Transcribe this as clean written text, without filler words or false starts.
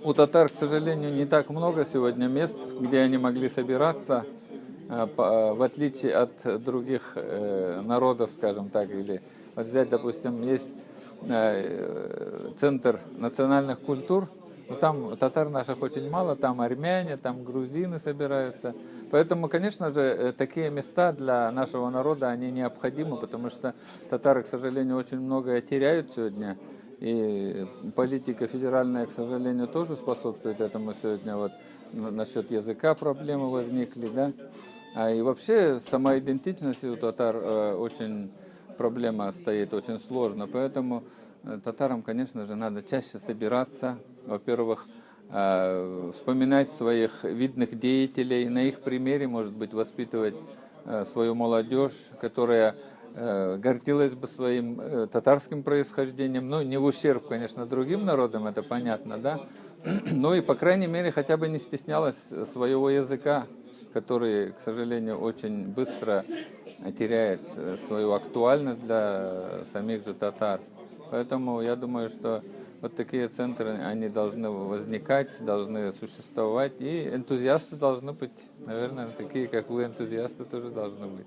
У татар, к сожалению, не так много сегодня мест, где они могли собираться, в отличие от других народов, скажем так, или вот взять, допустим, есть центр национальных культур, но там татар наших очень мало, там армяне, там грузины собираются. Поэтому, конечно же, такие места для нашего народа, они необходимы, потому что татары, к сожалению, очень многое теряют сегодня. И политика федеральная, к сожалению, тоже способствует этому сегодня. Вот насчет языка проблемы возникли, да. И вообще сама идентичность у татар очень проблема стоит, очень сложно. Поэтому татарам, конечно же, надо чаще собираться. Во-первых, вспоминать своих видных деятелей, на их примере, может быть, воспитывать свою молодежь, которая гордилась бы своим татарским происхождением, ну, не в ущерб, конечно, другим народам, это понятно, да, ну и, по крайней мере, хотя бы не стеснялась своего языка, который, к сожалению, очень быстро теряет свою актуальность для самих же татар. Поэтому я думаю, что вот такие центры, они должны возникать, должны существовать, и энтузиасты должны быть, наверное, такие, как вы, энтузиасты тоже должны быть.